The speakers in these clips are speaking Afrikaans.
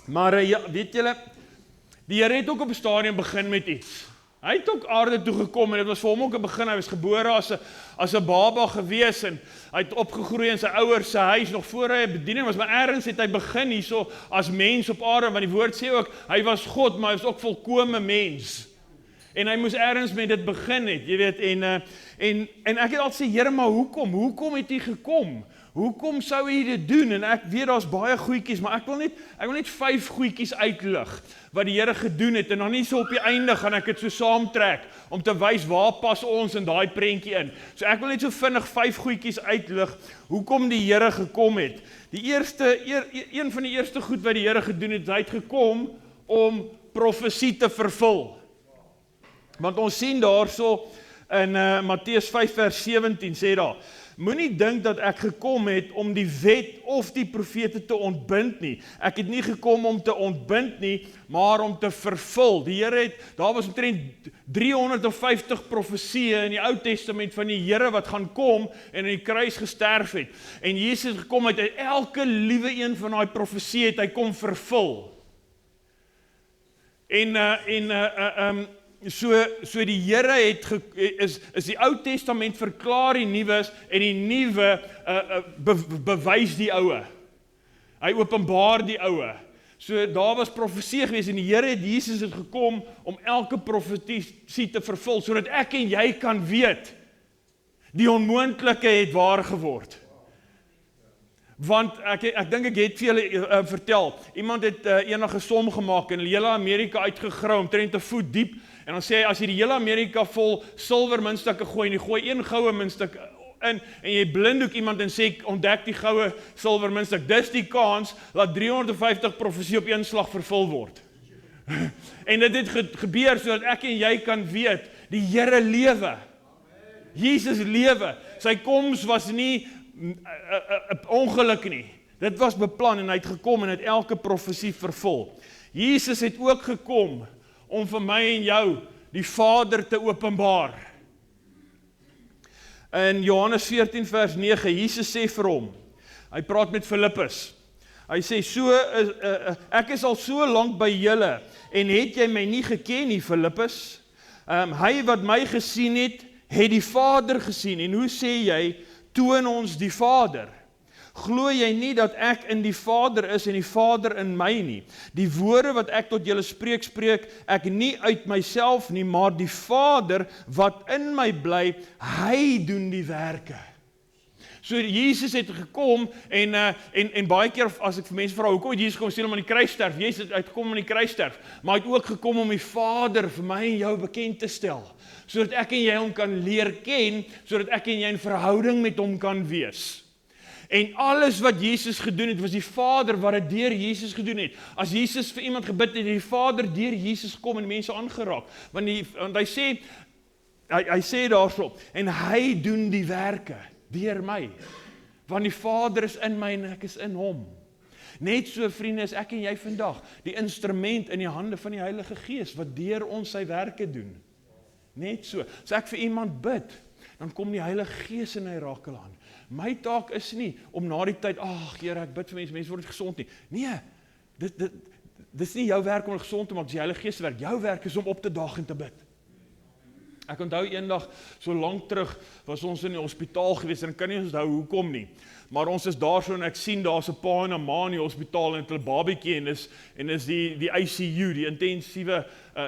Maar ja, weet julle, die Here het ook op 'n stadium begin met iets. Hy het ook aarde toe gekom en dit was vir hom ook 'n begin. Hy was gebore as 'n baba gewees en hy het opgegroei in sy ouers se huis nog voor hy 'n bediening was, maar ergens het hy begin hierso as mens op aarde, want die woord sê ook hy was God, maar hy was ook volkome mens. En hy moes ergens met dit begin het, jy weet, en ek het al sê, Here, maar hoekom het hy gekom? Hoekom sou hy dit doen? En ek weet daar's baie goedjies, maar ek wil net 5 goedjies uitlig wat die Here gedoen het en dan nie so op die einde gaan ek dit so saamtrek om te wys waar pas ons in daai prentjie in. So ek wil net so vinnig 5 goedjies uitlig hoekom die Here gekom het. Een van die eerste goed wat die Here gedoen het, hy het gekom om profesie te vervul. Want ons sien daarso in Matteus 5 vers 17 sê daar, moenie dink dat ek gekom het om die wet of die profete te ontbind nie. Ek het nie gekom om te ontbind nie, maar om te vervul. Die Here daar was omtrent 350 profesieë in die Ou Testament van die Here wat gaan kom en aan die kruis gesterf het. En Jesus het gekom uit elke liewe een van daai profesieë het hy kom vervul. So die Here is die Ou Testament verklaar die nuwe en die nuwe bewys die oue. Hy openbaar die oue. So daar was profesie gewees en die Here Jesus het gekom om elke profesie te vervul sodat ek en jy kan weet die onmoontlike het waar geword. Want ek dink ek het vir julle vertel, iemand het enige som gemaak en hele Amerika uitgegrou omtrent 'n voet diep en dan sê hy as jy die hele Amerika vol silwer muntstukke gooi en jy gooi een goue muntstuk in en jy blinddoek iemand en sê ontdek die goue silwer muntstuk, dis die kans dat 350 profesie op een slag vervul word. En dit het gebeur sodat ek en jy kan weet die Here lewe. Jesus lewe. Sy koms was nie 'n ongeluk nie. Dit was beplan en hy het gekom en het elke profesie vervul. Jesus het ook gekom om vir my en jou die Vader te openbaar. In Johannes 14 vers 9, Jesus sê vir hom, hy praat met Filippus. Hy sê ek is al so lank by julle en het jy my nie geken nie, Filippus? Hy wat my gesien het die Vader gesien. En hoe sê jy toon ons die Vader? Glo jy nie dat ek in die Vader is en die Vader in my nie? Die woorde wat ek tot julle spreek ek nie uit myself nie, maar die Vader wat in my bly, hy doen die werke. So Jesus het gekom en baie keer as ek vir mense vra, hoekom het Jesus gekom sê om aan die kruis sterf? Jesus het uitgekom om aan die kruis sterf, maar hy het ook gekom om die Vader vir my en jou bekend te stel, sodat ek en jy hom kan leer ken, sodat ek en jy in verhouding met hom kan wees. En alles wat Jesus gedoen het, was die Vader wat dit deur Jesus gedoen het. As Jesus vir iemand gebid het, het die Vader deur Jesus gekom en mense aangeraak. Want hy sê daarso, en hy doen die werke deur my. Want die Vader is in my en ek is in hom. Net so, vriende, is ek en jy vandag die instrument in die hande van die Heilige Gees wat deur ons sy werke doen. Net so. As ek vir iemand bid, dan kom die Heilige Gees en hy raak hulle aan. My taak is nie om na die tyd, Here, ek bid vir mense word gesond nie. Nee, dit is nie jou werk om gesond te maak, dis die Heilige Gees se werk. Jou werk is om op te daag en te bid. Ek onthou eendag, so lank terug, was ons in die hospitaal gewees, en ek kan nie onthou hoekom nie, maar ons is daar so, en ek sien daar's 'n pa en 'n ma in die hospitaal, en hulle babietjie, en is die ICU, die intensiewe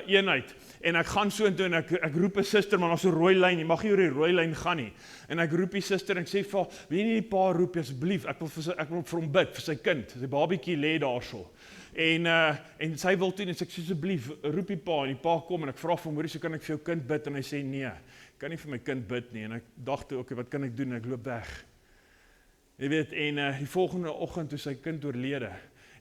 eenheid, en ek gaan so intoe, en ek roep 'n suster, maar daar's 'n rooi lyn, jy mag nie oor die rooi lyn gaan nie, en ek roep die suster, en ek sê vir haar, wil jy nie die pa roep, asseblief, ek wil vir hom bid, vir sy kind, sy babietjie lê daar so, en sy wil toe, en sy sê, asseblief, roep die pa, en die pa kom, en ek vra vir hom, so kan ek vir jou kind bid, en hy sê, nee, kan nie vir my kind bid nie, en ek dacht, okay, wat kan ek doen, en ek loop weg. Jy weet, en die volgende oggend toe sy kind oorlede,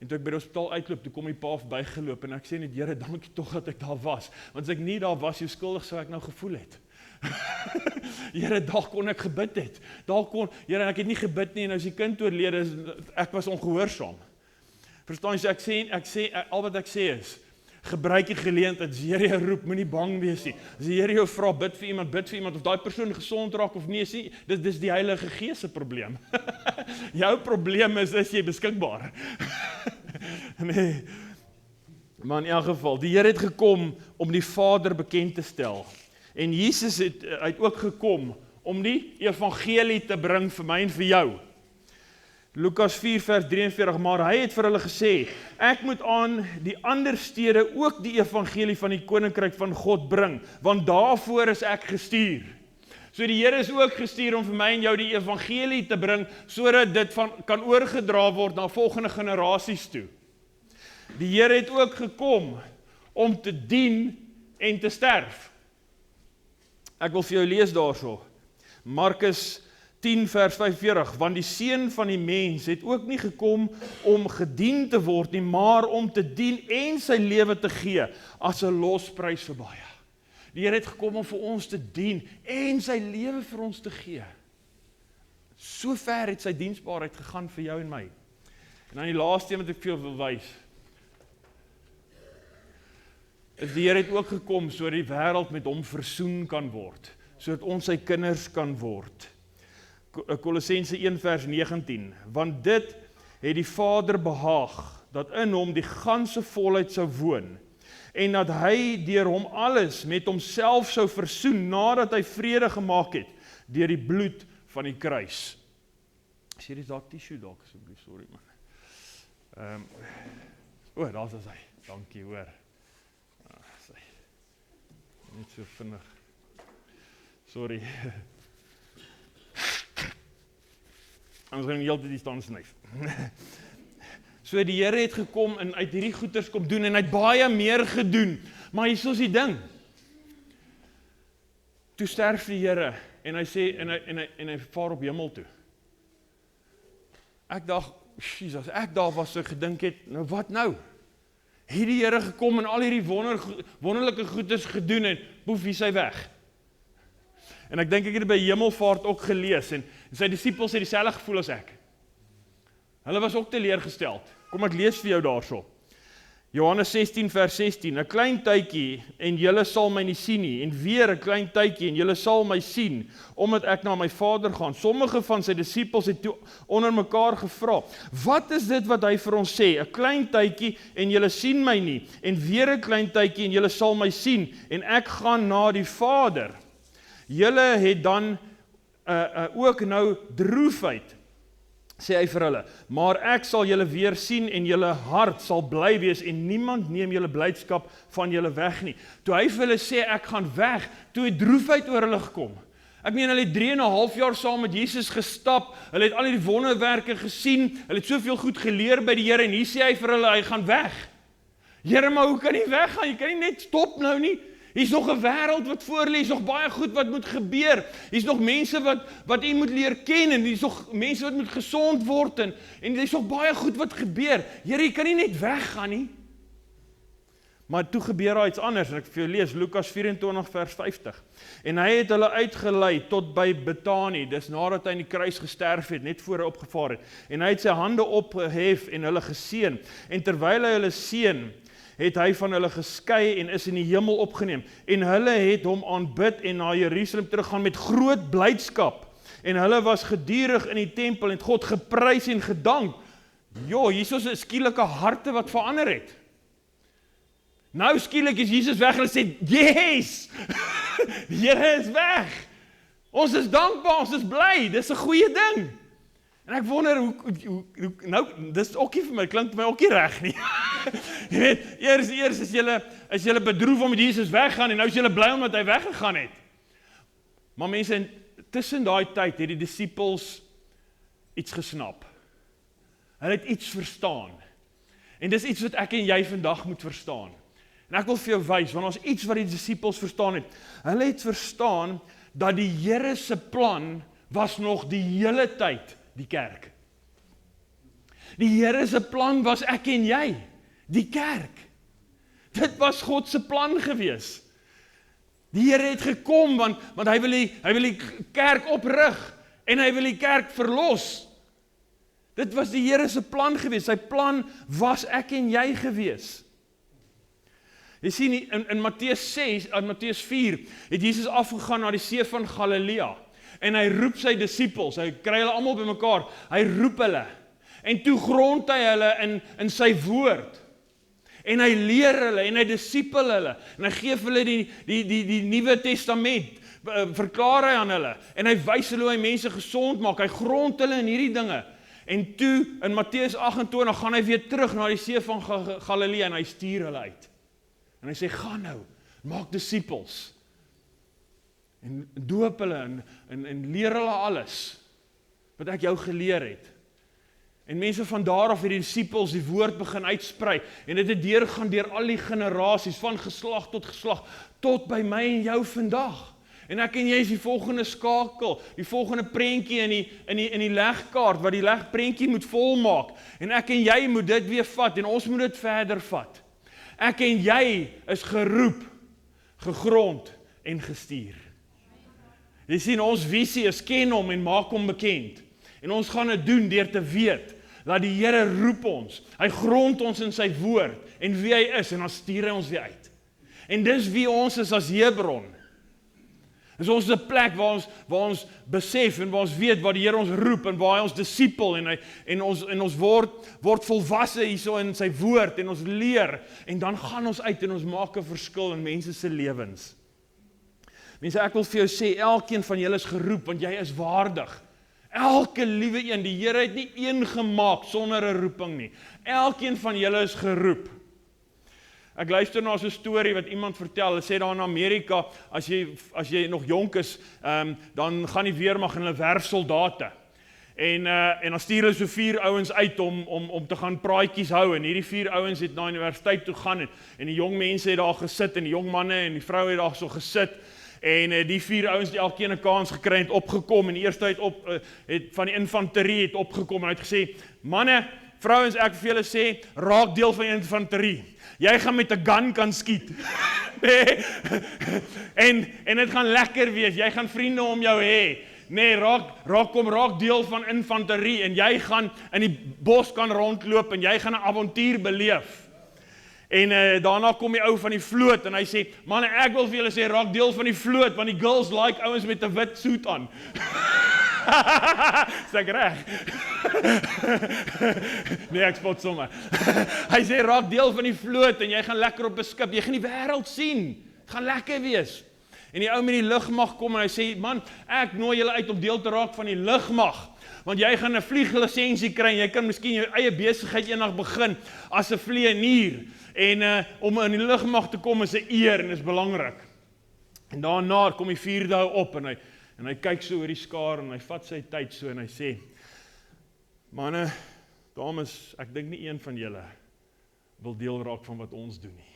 en toe ek by die hospitaal uitloop, toe kom die pa verbygeloop, en ek sê net, Here, dankie tog dat ek daar was, want as ek nie daar was, hoe skuldig sou ek nou gevoel het. Here, daar kon ek gebid het, Here, ek het nie gebid nie, en as die kind oorlede, ek was ongehoorsaam. Verstaan jy, ek sê, al wat ek sê is, gebruik die geleentheid, as die Here jou roep, moenie bang wees nie. As die Here jou vra, bid vir iemand, of daai persoon gesond raak of nie, dis die Heilige Gees se probleem. Jou probleem is jy beskikbaar. Nee, Maar in elk geval, die Here het gekom om die Vader bekend te stel. En Jesus het ook gekom om die evangelie te bring vir my en vir jou. Lukas 4 vers 43, maar hy het vir hulle gesê, ek moet aan die ander stede ook die evangelie van die koninkryk van God bring, want daarvoor is ek gestuur. So die Here is ook gestuur om vir my en jou die evangelie te bring, sodat dit kan oorgedra word na volgende generasies toe. Die Here het ook gekom om te dien en te sterf. Ek wil vir jou lees daarso. Markus 10 vers 45, want die Seun van die mens het ook nie gekom om gedien te word nie, maar om te dien en sy lewe te gee as 'n losprys vir baie. Die Here het gekom om vir ons te dien en sy lewe vir ons te gee. So ver het sy diensbaarheid gegaan vir jou en my. En dan die laaste een wat ek vir jou wil wys, is die Here het ook gekom sodat die wêreld met hom versoen kan word, sodat ons sy kinders kan word. Kolossense 1 vers 19, want dit het die Vader behaag, dat in hom die ganse volheid sou woon, en dat hy deur hom alles met homself sou versoen, nadat hy vrede gemaak het, deur die bloed van die kruis. As jy daar tissue dalk, asseblief, sorry man. Daar is hy, dankie hoor. Net so vinnig. Sorry. Ons gaan die hele tyd die staan snyf. So die Here het gekom en uit hierdie goeders kom doen en hy het baie meer gedoen. Maar hier is die ding. Toe sterf die Here en hy sê en hy vaar op hemel toe. Ek dacht, Jesus, ek daar was so gedink het, nou wat nou? Het die Here gekom en al hierdie wonderlike goeders gedoen en poef, hier sy weg. En ek dink ek het by hemelvaart ook gelees en sy disippels het dieselfde gevoel as ek. Hulle was ook teleurgesteld. Kom ek lees vir jou daarso. Johannes 16 vers 16, 'n klein tydjie en julle sal my nie sien nie, en weer 'n klein tydjie en julle sal my sien, omdat ek na my Vader gaan. Sommige van sy disippels het toe onder mekaar gevra, wat is dit wat hy vir ons sê? 'n Klein tydjie en julle sien my nie, en weer 'n klein tydjie en julle sal my sien, en ek gaan na die Vader. Julle het dan ook nou droefheid, sê hy vir hulle, maar ek sal julle weer sien en julle hart sal bly wees en niemand neem julle blydskap van julle weg nie. Toe hy vir hulle sê ek gaan weg, toe het droefheid oor hulle gekom. Ek meen, hulle het 3,5 jaar saam met Jesus gestap, hulle het al die wonderwerke gesien, hulle het soveel goed geleer by die Here en hier sê hy vir hulle, hy gaan weg. Here, maar hoe kan hy weggaan? Jy kan nie net stop nou nie. Hier's nog 'n wêreld wat voor lê, hier's nog baie goed wat moet gebeur. Hier's nog mense wat u moet leer ken en hier's nog mense wat moet gesond word en hier's nog baie goed wat gebeur. Here, jy kan nie net weggaan nie. Maar toe gebeur daar iets anders en ek vir jou lees Lukas 24 vers 50. En hy het hulle uitgelei tot by Betanië, dis nadat hy aan die kruis gesterf het, net voor hy opgevaar het. En hy het sy hande opgehef en hulle geseën. En terwyl hy hulle seën, het hy van hulle geskei en is in die hemel opgeneem. En hulle het hom aanbid en na Jerusalem teruggaan met groot blydskap. En hulle was gedurig in die tempel en het God geprys en gedank. Jo, Jesus is skielike harte wat verander het. Nou skielik is Jesus weg en hulle sê, yes! Die Here is weg. Ons is dankbaar, ons is bly, dis 'n goeie ding. En ek wonder, hoe nou, dis ook nie vir my, klink my ook nie reg nie. Jy weet, eers is julle bedroef omdat Jesus weggaan en nou is julle bly omdat hy weggegaan het. Maar mense, tussen daai tyd het die disippels iets gesnap. Hulle het iets verstaan. En dis iets wat ek en jy vandag moet verstaan. En ek wil vir jou wys, want ons iets wat die disippels verstaan het. Hulle het verstaan dat die Here se plan was nog die hele tyd die kerk. Die Here se plan was ek en jy, die kerk. Dit was God se plan gewees. Die Here het gekom, want hy wil die kerk oprig, en hy wil die kerk verlos. Dit was die Here se plan gewees, sy plan was ek en jy gewees. Jy sien, in Matteus 6, in Matteus 4, het Jesus afgegaan na die see van Galilea, en hy roep sy disippels, hy kry hulle almal bymekaar, hy roep hulle, en toe grond hy hulle in sy woord. En hy leer hulle, en hy disipel hulle, en hy gee vir hulle die Nuwe Testament, verklaar hy aan hulle, en hy wys hulle hoe hy mense gesond maak, hy grond hulle in hierdie dinge. En toe, in Matteus 28, gaan hy weer terug na die see van Galilea, en hy stuur hulle uit. En hy sê, gaan nou, maak disipels, en doop hulle, en leer hulle alles, wat ek jou geleer het. En mense van daar af het die disipels die woord begin uitsprei, en dit het deurgaan deur al die generasies, van geslag tot geslag, tot by my en jou vandag. En ek en jy is die volgende skakel, die volgende prentjie in die legkaart, wat die legprentjie moet volmaak. En ek en jy moet dit weer vat, en ons moet dit verder vat. Ek en jy is geroep, gegrond en gestuur. Jy sien, ons visie is ken hom en maak hom bekend. En ons gaan dit doen deur te weet, dat die Here roep ons, hy grond ons in sy woord, en wie hy is, en dan stuur hy ons weer uit. En dis wie ons is as Hebron. Dis ons 'n plek waar ons besef, en waar ons weet, waar die Here ons roep, en waar hy ons disipel, en ons word volwasse hierso in sy woord, en ons leer, en dan gaan ons uit, en ons maak 'n verskil in mense se lewens. Mense, ek wil vir jou sê, elkeen van julle is geroep, want jy is waardig. Elke liewe een, die Here het nie een gemaak sonder 'n roeping nie. Elkeen van julle is geroep. Ek luister na so 'n storie wat iemand vertel. Hulle sê daar in Amerika, as jy nog jonk is, dan gaan die weermag en hulle werf soldate. En dan stuur hulle so 4 ouens uit om te gaan praatjies hou, en hierdie 4 ouens het na universiteit toe gaan, en die jong mense het daar gesit, en die jong manne en die vroue het daar so gesit, en die 4 ouens het elkeen 'n kans gekry, het opgekom, en die eerste het van die infanterie het opgekom, en hy het gesê, manne, vrouens, ek vir julle sê, raak deel van die infanterie. Jy gaan met 'n gun kan skiet. Nee. En dit gaan lekker wees, jy gaan vriende om jou hê. Nee, raak deel van infanterie, en jy gaan in die bos kan rondloop, en jy gaan 'n avontuur beleef. En daarna kom die ou van die vloot, en hy sê, manne, ek wil vir julle sê, raak deel van die vloot, want die girls like ouens met 'n wit soet aan. Is ek reg? Nee, ek spot sommer. Hy sê, raak deel van die vloot, en jy gaan lekker op 'n skip, jy gaan die wêreld sien, het gaan lekker wees. En die ou met die lugmag kom, en hy sê, man, ek nooi julle uit om deel te raak van die lugmag, want jy gaan 'n vlieglisensie kry, en jy kan miskien jou eie besigheid eendag begin, as 'n vlieënier, en om in die lugmag te kom is 'n eer, en is belangrik. En daarna kom die 4de ou op, en hy kyk so oor die skaar, en hy vat sy tyd so, en hy sê, manne, dames, ek dink nie een van julle wil deel raak van wat ons doen nie.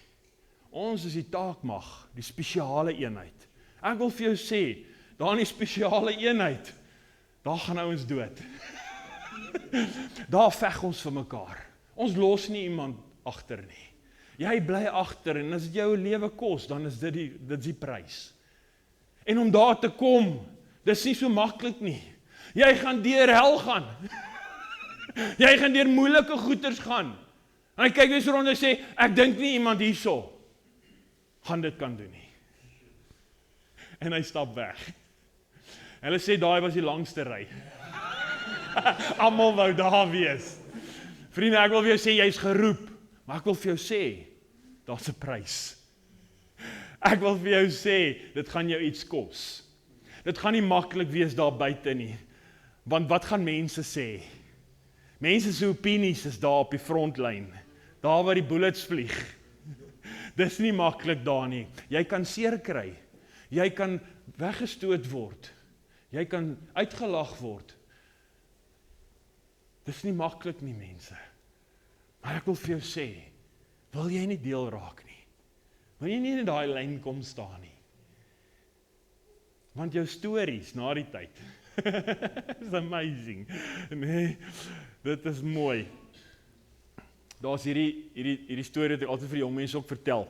Ons is die taakmag, die spesiale eenheid. Ek wil vir jou sê, daar in die spesiale eenheid, daar gaan ouens dood. Daar veg ons vir mekaar. Ons los nie iemand agter nie. Jy bly agter, en as dit jou lewe kos, dan is dit die prys. En om daar te kom, dis nie so maklik nie. Jy gaan deur hel gaan. Jy gaan deur moeilike goeters gaan. En hy kyk weer so rond en sê, ek dink nie iemand hierso gaan dit kan doen nie. En hy stap weg. En hulle sê, daai was die langste ry. Almal wou daar wees. Vriende, ek wil vir jou sê, jy is geroep, maar ek wil vir jou sê, daar's 'n prys. Ek wil vir jou sê, dit gaan jou iets kos. Dit gaan nie maklik wees daar buite nie, want wat gaan mense sê? Mense se opinies is daar op die frontlyn, daar waar die bullets vlieg. Dis nie maklik daar nie. Jy kan seer kry, jy kan weggestoot word, jy kan uitgelag word. Dis nie maklik nie, mense. Maar ek wil vir jou sê, wil jy nie deel raak nie? Wil jy nie in daai lyn kom staan nie? Want jou stories na die tyd, is amazing. Nee, dit is mooi. Daar's hierdie storie wat ek altyd vir jong mense ook vertel.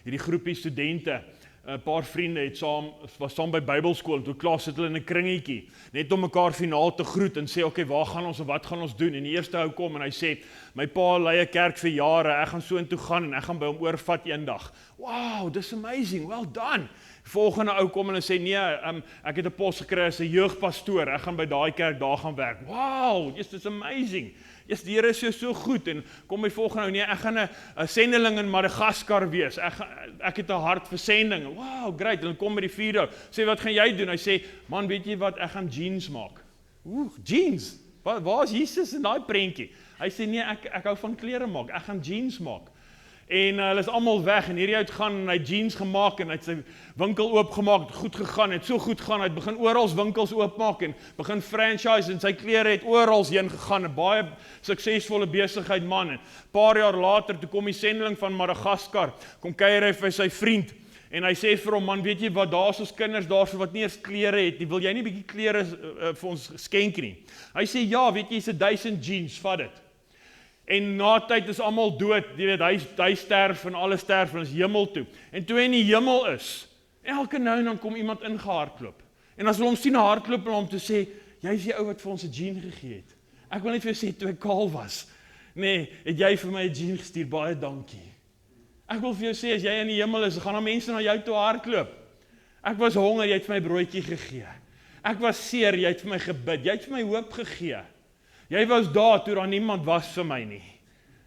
Hierdie groepie studente, 'n paar vriende was saam by Bybelskool, en toe klaar sit hulle in 'n kringetjie, net om mekaar finaal te groet en sê, okay, waar gaan ons en wat gaan ons doen? En die eerste ou kom en hy sê, my pa lei 'n kerk vir jare, ek gaan so intoe gaan en ek gaan by hom oorvat eendag. Wow, dis amazing, well done. Volgende ou kom en hy sê, nee, ek het 'n pos gekry as 'n jeugpastoor, ek gaan by daai kerk daar gaan werk. Wow, dis amazing. Yes, die Here is so goed, en kom my volgende nou, nee, ek gaan 'n sendeling in Madagaskar wees, ek het 'n hart vir sending, wow, great, en dan kom by die 4 dae, sê, wat gaan jy doen? Hy sê, man, weet jy wat, ek gaan jeans maak. Jeans? Waar is Jesus in daai prentjie? Hy sê, nee, ek hou van klere maak, ek gaan jeans maak. En hulle is almal weg, en hierdie uit gaan, en hy het jeans gemaak, en hy het sy winkel oopgemaak, goed gegaan, het so goed gaan, hy het begin orals winkels oopmaak, en begin franchise, en sy klere het orals heen gegaan, 'n baie suksesvolle besigheid man, en paar jaar later, toe kom die sendeling van Madagaskar, kom kuier hy vir sy vriend, en hy sê vir hom, man, weet jy wat, daar is ons kinders daarso wat nie eens klere het nie, wil jy nie bietjie klere vir ons skenk nie? Hy sê, ja, weet jy, is 1000 jeans, vat dit. En na tyd is almal dood, jy weet, hy sterf en alles sterf en is hemel toe. En toe hy in die hemel is, elke nou en dan kom iemand ingehardloop. En as hulle hom sien hardloop en hom te sê, jy is die ou wat vir ons 'n jean gegee het. Ek wil net vir jou sê, toe ek kaal was, nee, het jy vir my 'n jean gestuur, baie dankie. Ek wil vir jou sê, as jy in die hemel is, gaan daar mense na jou toe hardloop. Ek was honger, jy het vir my broodjie gegee. Ek was seer, jy het vir my gebid, jy het vir my hoop gegee. Jy was daar toe daar niemand was vir my nie.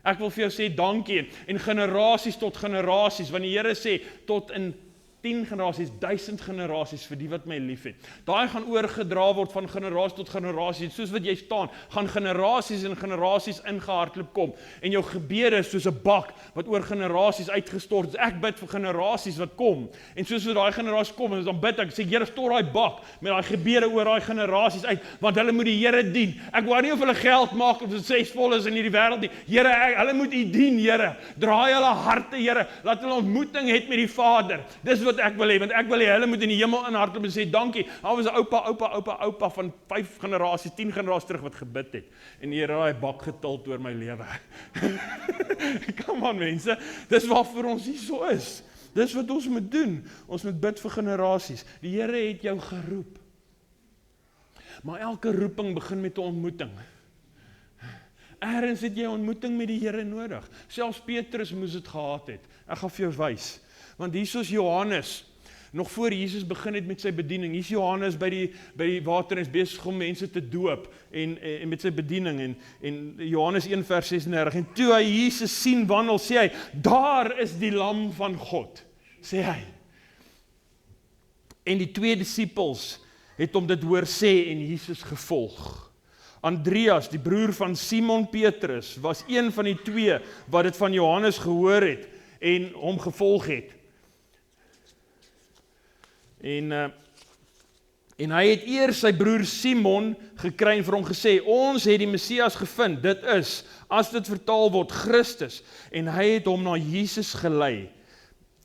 Ek wil vir jou sê dankie, en generasies tot generasies, want die Here sê, tot in 10 generasies, 1000 generasies vir die wat my lief het. Daai gaan oorgedra word van generasie tot generasie, soos wat jy staan, gaan generasies en generasies ingehardloop kom, en jou gebede is soos 'n bak, wat oor generasies uitgestort is. Ek bid vir generasies wat kom, en soos wat daai generasies kom, en dan bid ek, sê, Here, stort daai bak, met daai gebede oor daai generasies uit, want hulle moet die Here dien. Ek wou nie of hulle geld maak, of suksesvol is in hierdie wêreld nie. Here, hulle moet U dien, Here. Draai hulle harte, Here, laat hulle ontmoeting het met die Vader. Dis wat ek wil hê, want ek wil hê, hulle moet in die hemel inhardloop en sê, dankie, daar was 'n oupa van 5 generasies, 10 generasies terug wat gebid het, en die Here het bak getild oor my lewe. Come on mense, dis waarvoor ons hier so is. Dis wat ons moet doen, ons moet bid vir generasies. Die Here het jou geroep. Maar elke roeping begin met 'n ontmoeting. Ergens het jy 'n ontmoeting met die Here nodig. Selfs Petrus moes dit gehad het. Ek gaan vir jou wys. Want hier is Johannes, nog voor Jesus begin het met sy bediening. Hier is Johannes by die water en is besig om mense te doop en met sy bediening en Johannes 1 vers 36. En toe hy Jesus sien wandel, sê hy, daar is die lam van God, sê hy. En die 2 disippels het hom dit hoor sê en Jesus gevolg. Andreas, die broer van Simon Petrus, was een van die 2 wat dit van Johannes gehoor het en hom gevolg het. En hy het eers sy broer Simon gekry en vir hom gesê, ons het die Messias gevind, dit is, as dit vertaal word, Christus, en hy het hom na Jesus gelei.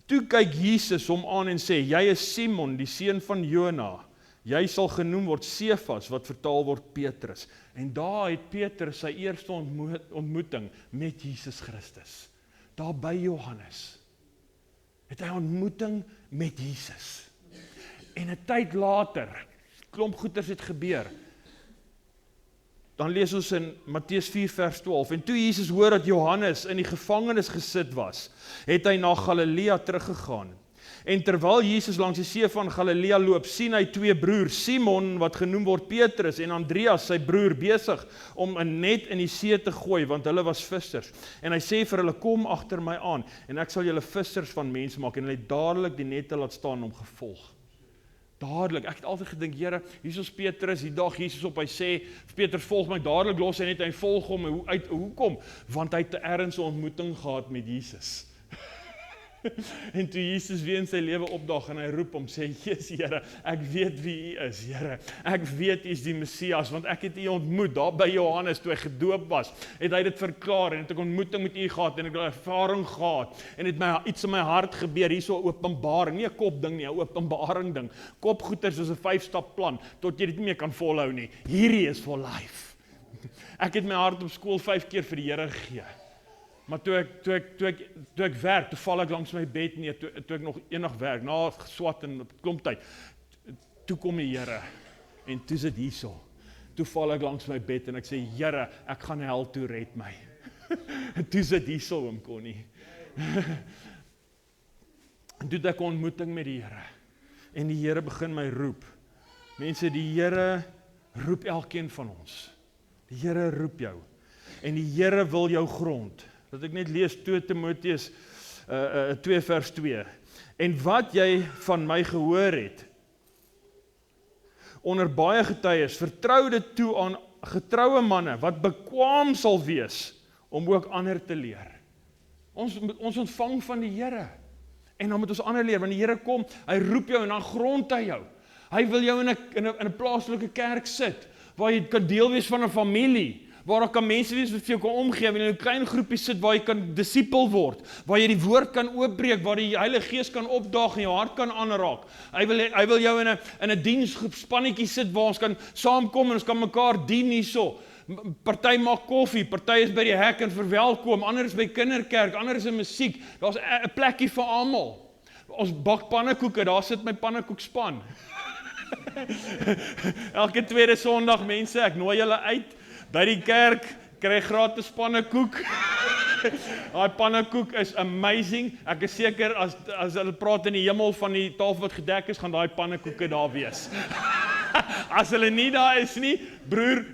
Toe kyk Jesus hom aan en sê, jy is Simon, die seun van Jona, jy sal genoem word Sefas, wat vertaal word Petrus. En daar het Petrus sy eerste ontmoeting met Jesus Christus. Daar by Johannes het hy ontmoeting met Jesus. En 'n tyd later, klomp goeters het gebeur. Dan lees ons in Matteus 4 vers 12, en toe Jesus hoor dat Johannes in die gevangenis gesit was, het hy na Galilea teruggegaan. En terwyl Jesus langs die see van Galilea loop, sien hy 2 broers, Simon, wat genoem word Petrus, en Andreas, sy broer, besig om 'n net in die see te gooi, want hulle was vissers. En hy sê vir hulle, kom agter my aan, en ek sal julle vissers van mense maak, en hulle het dadelik die nette laat staan om gevolg. Dadelik, ek het altyd gedink, Here, hier is Petrus, die dag Jesus op, hy sê, Petrus volg my, dadelik los hy net, hy volg hom, hoekom? Want hy het ergens 'n ontmoeting gehad met Jesus. En toe Jesus weer in sy lewe opdag en hy roep hom, sê, Jesus, Here, ek weet wie U is, Here, ek weet U is die Messias, want ek het U ontmoet, daar by Johannes, toe hy gedoop was, het hy dit verklaar, en het ek ontmoeting met U gehad, en ek het ervaring gehad, en het iets in my hart gebeur, hier so 'n openbaring, nie 'n kopding nie, 'n openbaring ding, kopgoeters is 'n 5-stap plan, tot jy dit nie meer kan volhou nie, hierdie is for life. Ek het my hart op skool 5 keer vir die Here gegee. Maar toe ek werk, toe val ek langs my bed neer, toe ek nog eendag werk, na swat en klomp tyd, toe kom die Here, en toe sit hierso, toe val ek langs my bed, en ek sê, Here, ek gaan hel toe, red my. En toe sit hierso, oom Connie. En toe het ek 'n ontmoeting met die Here, en die Here begin my roep. Mense, die Here roep elkeen van ons. Die Here roep jou. en die Here wil jou grond. Dat ek net lees 2 Timoteus 2 vers 2. En wat jy van my gehoor het, onder baie getuies, vertrou dit toe aan getroue manne, wat bekwaam sal wees, om ook ander te leer. Ons ontvang van die Here, en dan moet ons ander leer, want die Here kom, hy roep jou en dan grond hy jou. Hy wil jou in 'n plaaslike kerk sit, waar jy kan deel wees van 'n familie, waar daar kan mense wees wat vir jou kan omgee, en in 'n klein groepie sit waar jy kan disipel word, waar jy die woord kan oopbreek, waar die Heilige Gees kan opdaag en jou hart kan aanraak. Hy wil jou in 'n diensspannetjie sit waar ons kan saamkom en ons kan mekaar dien hierso. Party maak koffie, party is by die hek en verwelkom, ander is by kinderkerk, ander is in musiek. Daar's 'n plekkie vir almal. Ons bak pannekoeke, daar sit my pannekoekspan. Elke tweede Sondag mense, ek nooi julle uit by die kerk, kry gratis pannekoek. Daai pannekoek is amazing. Ek is seker as hulle praat in die hemel van die tafel wat gedek is, gaan daai pannekoeke daar wees. As hulle nie daar is nie, broer,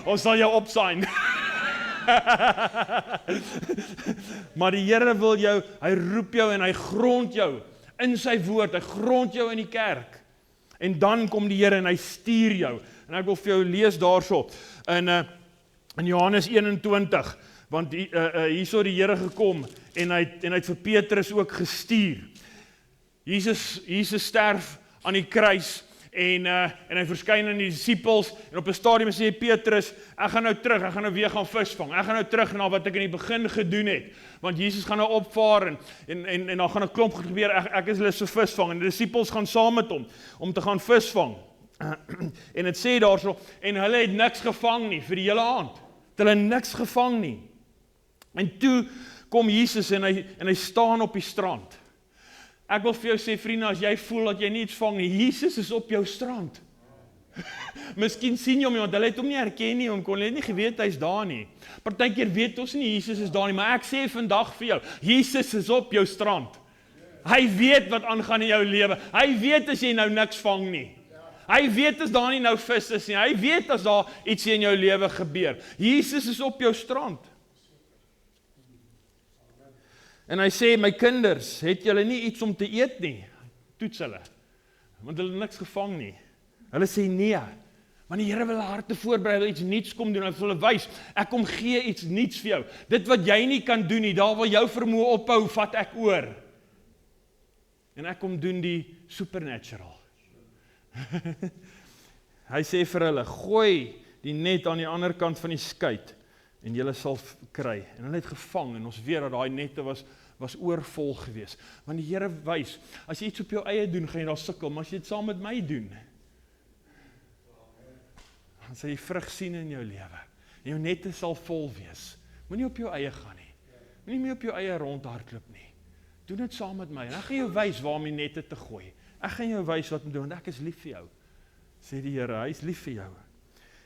ons sal jou opsign. Maar die Here wil jou, hy roep jou en hy grond jou in sy woord, hy grond jou in die kerk. En dan kom die Here en hy stuur jou. En ek wil vir jou lees daarso in Johannes 21, want hierso die Here gekom en hy het vir Petrus ook gestuur. Jesus sterf aan die kruis en hy verskyn aan die disipels en op 'n stadium sê Petrus, ek gaan nou terug, ek gaan nou weer gaan visvang. Ek gaan nou terug na wat ek in die begin gedoen het. Want Jesus gaan nou opvaar en dan gaan 'n klomp gebeur. Ek is hulle so visvang en die disipels gaan saam met hom om te gaan visvang. En dit sê daarso, en hulle het niks gevang nie vir die hele aand. Hulle niks gevang nie. En toe kom Jesus en hy staan op die strand. Ek wil vir jou sê, vriende, as jy voel dat jy nie iets vang nie, Jesus is op jou strand. Miskien sien jy hom nie, want hulle het hom nie herken nie, hulle het nie geweet hy is daar nie. Partykeer weet ons nie Jesus is daar nie, maar ek sê vandag vir jou, Jesus is op jou strand. Hy weet wat aangaan in jou lewe. Hy weet as jy nou niks vang nie. Hy weet as daar nie nou vis is nie. Hy weet as daar iets in jou lewe gebeur. Jesus is op jou strand. En hy sê, my kinders, het julle nie iets om te eet nie? Toets hulle, want hulle niks gevang nie. Hulle sê nee, want die Here wil hulle harte voorberei, hy wil iets niets kom doen, hy wil hulle wys, ek kom gee iets niets vir jou. Dit wat jy nie kan doen nie, daar waar jou vermoë ophou, vat ek oor. En ek kom doen die supernatural. Hy sê vir hulle, gooi die net aan die ander kant van die skei en julle sal kry. En hulle het gevang en ons weet dat daai nette was oorvol gewees. Want die Here wys, as jy iets op jou eie doen, gaan jy daar sukkel, maar as jy dit saam met my doen, dan sal jy vrug sien in jou lewe. En jou nette sal vol wees. Moenie op jou eie gaan nie. Moenie meer op jou eie rondhardloop nie. Doen dit saam met my. En ek gaan jou wys waar om die nette te gooi. Ek gaan jou wys wat om te doen, want ek is lief vir jou. Sê die Here, hy is lief vir jou.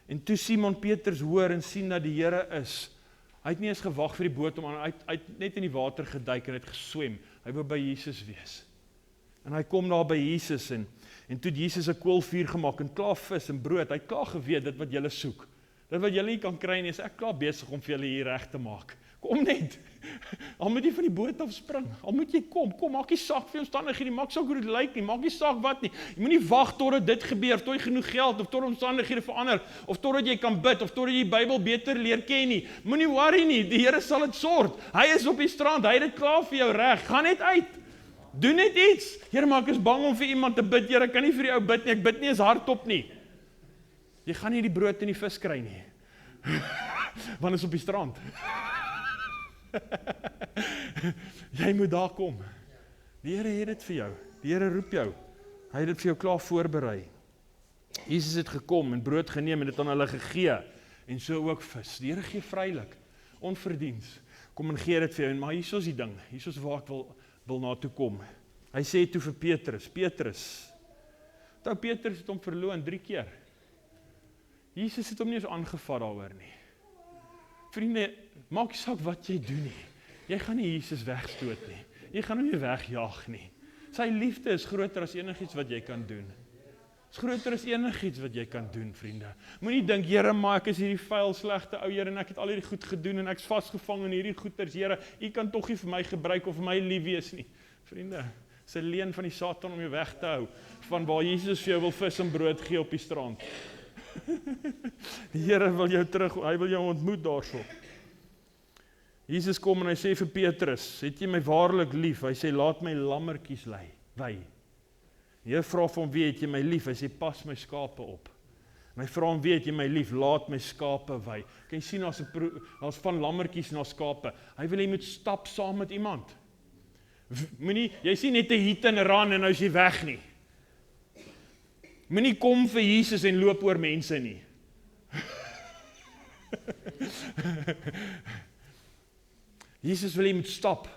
En toe Simon Petrus hoor en sien dat die Here is, hy het nie eens gewag vir die boot om aan, hy het net in die water geduik en het geswem. Hy wou by Jesus wees. En hy kom daar by Jesus en toe het Jesus 'n koolvuur gemaak en klaar vis en brood. Hy het klaar geweet dit wat julle soek. Dit wat julle nie kan kry nie, is ek klaar besig om vir julle hier reg te maak. Kom net. Al moet jy van die boot af spring. Al moet jy kom, maak nie saak vir omstandighede, maak saak hoe dit lyk nie, maak nie saak wat nie. Jy moenie wag totdat dit gebeur, tot jy genoeg geld of tot omstandighede verander of totdat jy kan bid of totdat jy die Bybel beter leer ken nie. Moenie worry nie, die Here sal dit sort. Hy is op die strand, hy het dit klaar vir jou reg. Gaan net uit. Doen net iets. Here, maar ek is bang om vir iemand te bid. Here, ek kan nie vir jou bid nie. Ek bid nie eens hardop nie. Jy gaan nie die brood en die vis kry nie. Want is op die strand. Jy moet daar kom. Die Here het dit vir jou. Die Here roep jou. Hy het dit vir jou klaar voorberei. Jesus het gekom en brood geneem en dit aan hulle gegee. En so ook vis. Die Here gee vrylik. Onverdiens. Kom en gee dit vir jou. Maar hier is die ding. Hier is waar ek wil na toe kom. Hy sê toe vir Petrus, Petrus het hom verloon 3 keer. Jesus het hom nie eens aangevat daaroor nie. Vriende, maak nie saak wat jy doen nie. Jy gaan nie Jesus wegstoot nie. Jy gaan hom nie wegjaag nie. Sy liefde is groter as enigiets wat jy kan doen. Is groter as enigiets wat jy kan doen, vriende. Moenie dink, Here, maar ek is hierdie vuil, slegte ou Here en ek het al hierdie goed gedoen en ek's vasgevang in hierdie goeters, Here, U kan tog nie vir my gebruik of vir my lief wees nie. Vriende, dis 'n leuen van die Satan om jou weg te hou van waar Jesus vir jou wil vis en brood gee op die strand. Die Here wil jou terug, hy wil jou ontmoet daarso. Jesus kom en hy sê vir Petrus, het jy my waarlik lief? Hy sê, laat my lammertjies wei. Jy vra vir hom, wie het jy my lief? Hy sê, pas my skape op. En hy vra hom, wie het jy my lief? Laat my skape wei. Kan jy sien, as van lammertjies na skape. Hy wil jy moet stap saam met iemand. Moenie, jy sien net 'n hit en ran en nou is jy weg nie. Moenie kom vir Jesus en loop oor mense nie. Jesus wil jy moet stap,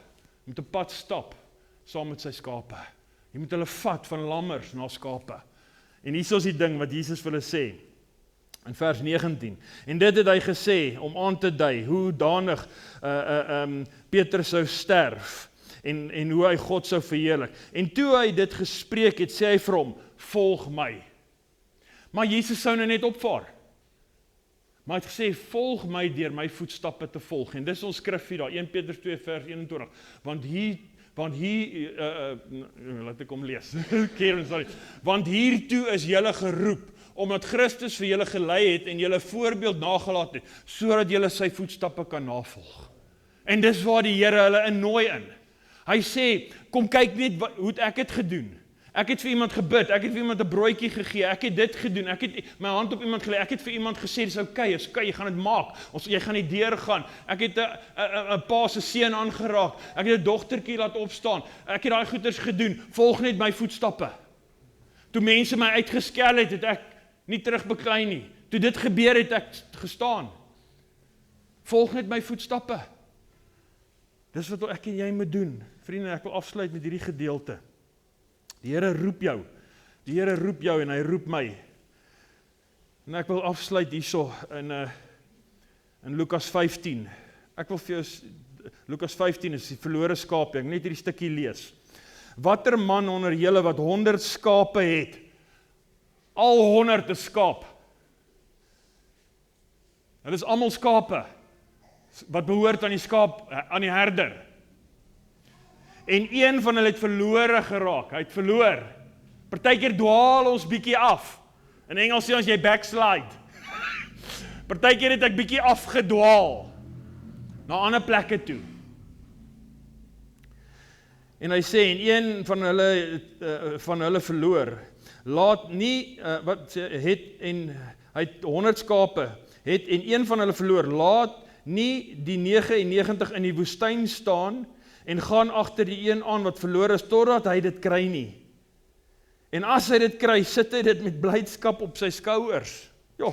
moet 'n pad stap, saam met sy skape. Jy moet hulle vat van lammers na skape. En hier is die ding wat Jesus vir hulle sê, in vers 19. En dit het hy gesê, om aan te dui, hoe danig Petrus sou sterf, en hoe hy God sou verheerlik. En toe hy dit gespreek het, sê hy vir hom, volg my. Maar Jesus sou nou net opvaar. Maar hy het gesê, volg my deur my voetstappe te volg. En dis ons skrif hier daar, 1 Petrus 2 vers 21. Want hier laat ek hom lees. Karen, sorry. Want hiertoe is julle geroep, omdat Christus vir julle gelei het en julle voorbeeld nagelaat het, sodat julle sy voetstappe kan navolg. En dis waar die Here hulle innooi in. Hy sê, kom kyk net hoe ek het gedoen. Ek het vir iemand gebid, ek het vir iemand 'n broodjie gegee, ek het dit gedoen, ek het my hand op iemand gelê, ek het vir iemand gesê, dis okay, jy gaan dit maak, jy gaan nie deurgaan, ek het 'n pa se seun aangeraak, ek het 'n dogtertjie laat opstaan, ek het daai goeders gedoen, volg net my voetstappe. Toe mense my uitgeskel het ek nie terugbeklei nie, toe dit gebeur het ek gestaan. Volg net my voetstappe. Dis wat ek en jy moet doen. Vriende, ek wil afsluit met hierdie gedeelte. Die Here roep jou. Die Here roep jou en hy roep my. En ek wil afsluit hierso in Lukas 15. Ek wil vir jou, Lukas 15 is die verlore skaap, ek net hierdie stukkie lees. Watter man onder julle wat 100 skape het, al 100 is skaap. Hulle is almal skape, wat behoort aan die herder. En een van hulle het verlore geraak, hy het verloor. Partykeer dwaal ons bietjie af. In Engels sê ons jy backslide. Partykeer het ek bietjie afgedwaal, na ander plekke toe. En hy sê, en een van hulle verloor, laat nie, hy het 100 skape, en een van hulle verloor, laat nie die 99 in die woestyn staan, en gaan agter die een aan wat verloor is, totdat hy dit kry nie. En as hy dit kry, sit hy dit met blydskap op sy skouers. Ja.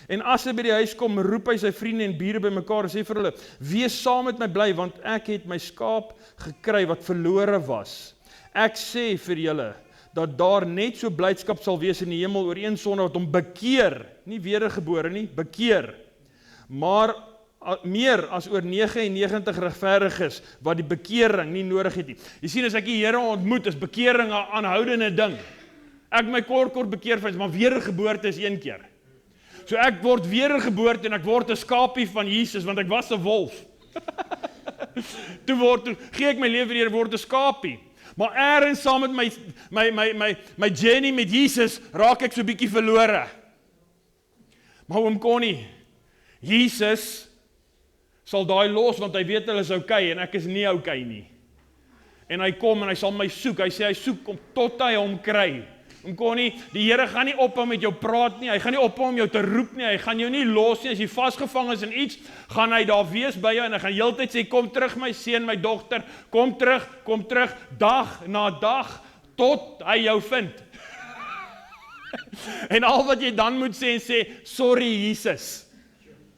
En as hy by die huis kom, roep hy sy vriende en bure bymekaar en sê vir hulle, wees saam met my bly, want ek het my skaap gekry wat verlore was. Ek sê vir julle, dat daar net so blydskap sal wees in die hemel oor een sondaar wat hom bekeer, nie wedergebore nie, bekeer, maar meer as oor 99 regverdiges wat die bekering nie nodig het nie. Jy sien, as ek die Here ontmoet, is bekering 'n aanhoudende ding. Ek my kort bekeer, maar wedergeboorte is een keer. So ek word wedergeboorte en ek word 'n skapie van Jesus, want ek was 'n wolf. Toe gee ek my lewe vir die Here, word 'n skapie. Maar ergens saam met my journey met Jesus, raak ek so bietjie verlore. Maar oom Connie, Jesus sal daai los, want hy weet hulle is okay, en ek is nie okay nie. En hy kom en hy sal my soek, hy sê hy soek om tot hy hom kry. Oom Connie, die Here gaan nie ophou met jou praat nie, hy gaan nie ophou om jou te roep nie, hy gaan jou nie los nie, as jy vasgevang is in iets, gaan hy daar wees by jou, en hy gaan heeltyd sê, kom terug my seun, my dogter, kom terug, dag na dag, tot hy jou vind. En al wat jy dan moet sê, sorry Jesus.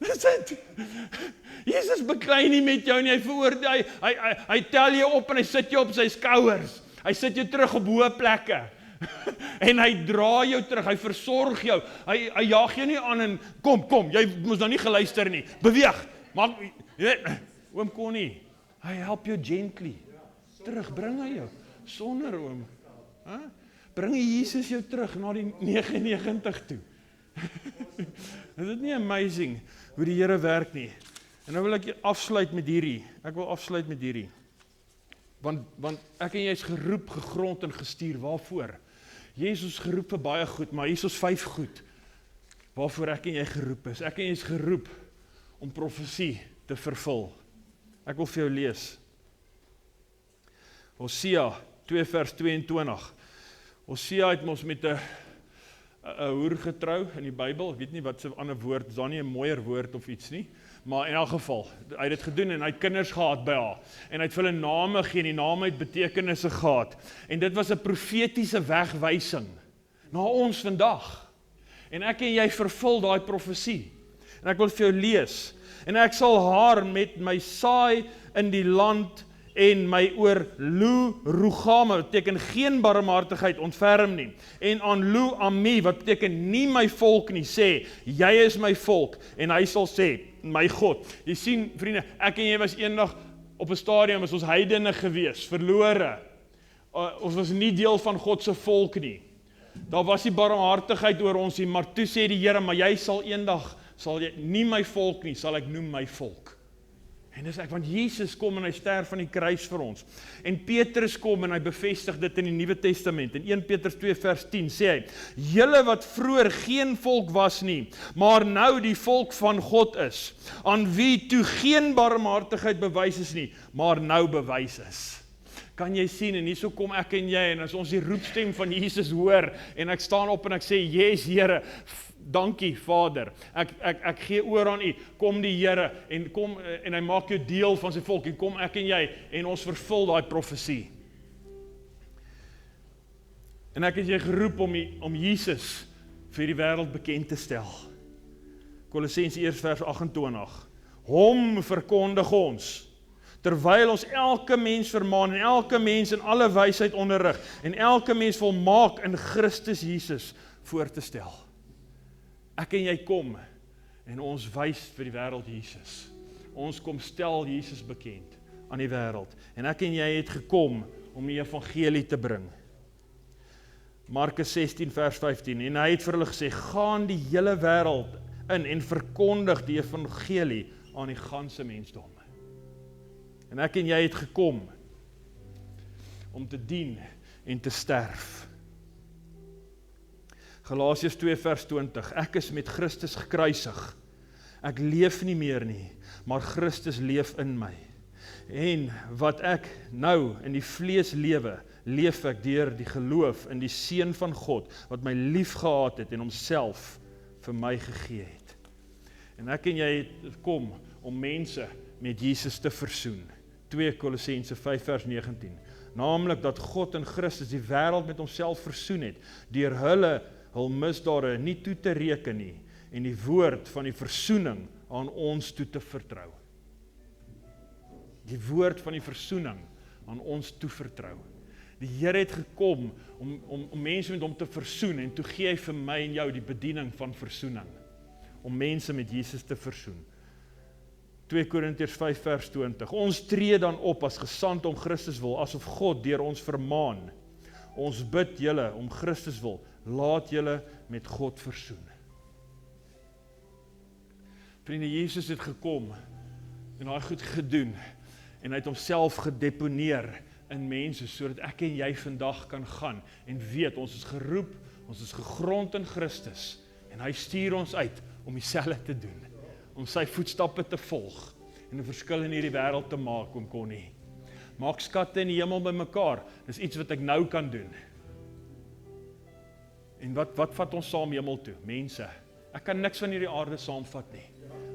Dis dit. Jesus beklei nie met jou nie, hy veroordeel, hy tel jou op en hy sit jou op sy skouers, hy sit jou terug op hoë plekke, en hy dra jou terug, hy versorg jou, hy jaag jou nie aan en, kom, jy moes nou nie geluister nie, beweeg, maak, oom Connie, hy help jou gently, terugbring hy jou, sonder oom, bring Jesus jou terug na die 99 toe. Is dit nie amazing hoe die Here werk nie? En nou wil ek afsluit met hierdie. Ek wil afsluit met hierdie. Want ek en jy is geroep, gegrond en gestuur. Waarvoor? Jesus geroep vir baie goed, maar hier is ons 5 goed. Waarvoor ek en jy geroep is. Ek en jy is geroep om profesie te vervul. Ek wil vir jou lees. Hosea 2 vers 22. Hosea het ons met 'n hoer getrou in die Bybel. Ek weet nie wat se ander woord, is daar nie 'n mooier woord of iets nie. Maar in elk geval, hy het dit gedoen en hy het kinders gehad by haar. En hy het vir hulle name gegee en die name het betekenisse gehad. En dit was 'n profetiese wegwysing na ons vandag. En ek en jy vervul daai profesie. En ek wil vir jou lees. En ek sal haar met my saai in die land en my oor Lo-Rugama, beteken geen barmhartigheid ontferm nie. En aan Lo-Ami, wat beteken nie my volk nie, sê, jy is my volk. En hy sal sê, my God. Jy sien, vriende, ek en jy was eendag op 'n stadium, is ons heidene gewees, verlore. Ons was nie deel van God se volk nie. Daar was nie barmhartigheid oor ons nie, maar toe sê die Here, maar jy sal eendag, sal jy nie my volk nie, sal ek noem my volk. En dis ek, want Jesus kom en hy sterf van die kruis vir ons. En Petrus kom en hy bevestig dit in die Nuwe Testament. In 1 Petrus 2 vers 10 sê hy, julle wat vroeër geen volk was nie, maar nou die volk van God is, aan wie toe geen barmhartigheid bewys is nie, maar nou bewys is. Kan jy sien, en hierso kom ek en jy, en as ons die roepstem van Jesus hoor, en ek staan op en ek sê, yes Here, dankie Vader, ek gee oor aan U, kom die Here, en kom, en hy maak jou deel van sy volk, en kom ek en jy, en ons vervul daai profesie. En ek het jy geroep om Jesus vir die wêreld bekend te stel. Kolossense 1 vers 28, hom verkondig ons, terwyl ons elke mens vermaan, en elke mens in alle wysheid onderrig, en elke mens volmaak in Christus Jesus voor te stel. Ek en jy kom, en ons wys vir die wêreld Jesus. Ons kom stel Jesus bekend aan die wêreld. En ek en jy het gekom om die evangelie te bring. Markus 16 vers 15, en hy het vir hulle gesê, gaan die hele wêreld in en verkondig die evangelie aan die ganse mensdom. En ek en jy het gekom om te dien en te sterf. Galasiërs 2 vers 20, ek is met Christus gekruisig. Ek leef nie meer nie, maar Christus leef in my. En wat ek nou in die vlees lewe, leef ek deur die geloof in die Seun van God, wat my lief gehad het en homself vir my gegee het. En ek en jy het kom om mense met Jesus te versoen. 2 Kolossense 5 vers 19, naamlik dat God in Christus die wêreld met homself versoen het, deur hul misdade nie toe te reken nie, en die woord van die versoening aan ons toe te vertrou. Die woord van die versoening aan ons toe vertrou. Die Here het gekom om mense met hom te versoen, en toe gee hy vir my en jou die bediening van versoening, om mense met Jesus te versoen. 2 Korintiërs 5 vers 20, ons tree dan op as gesand om Christus wil, asof God deur ons vermaan. Ons bid julle om Christus wil, laat julle met God versoen. Vriende, Jesus het gekom en hy het goed gedoen, en hy het homself gedeponeer in mense, sodat ek en jy vandag kan gaan, en weet, ons is geroep, ons is gegrond in Christus, en hy stuur ons uit om dieselfde te doen, om sy voetstappe te volg, en 'n verskil in hierdie wêreld te maak, oom Connie. Maak skatte in die hemel bymekaar, dis iets wat ek nou kan doen. En wat vat ons saam hemel toe? Mense. Ek kan niks van hierdie aarde saamvat nie,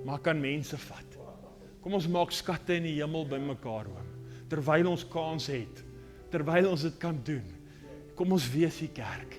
maar ek kan mense vat. Kom ons maak skatte in die hemel bymekaar, oom, terwyl ons kans het, terwyl ons dit kan doen. Kom ons wees die kerk.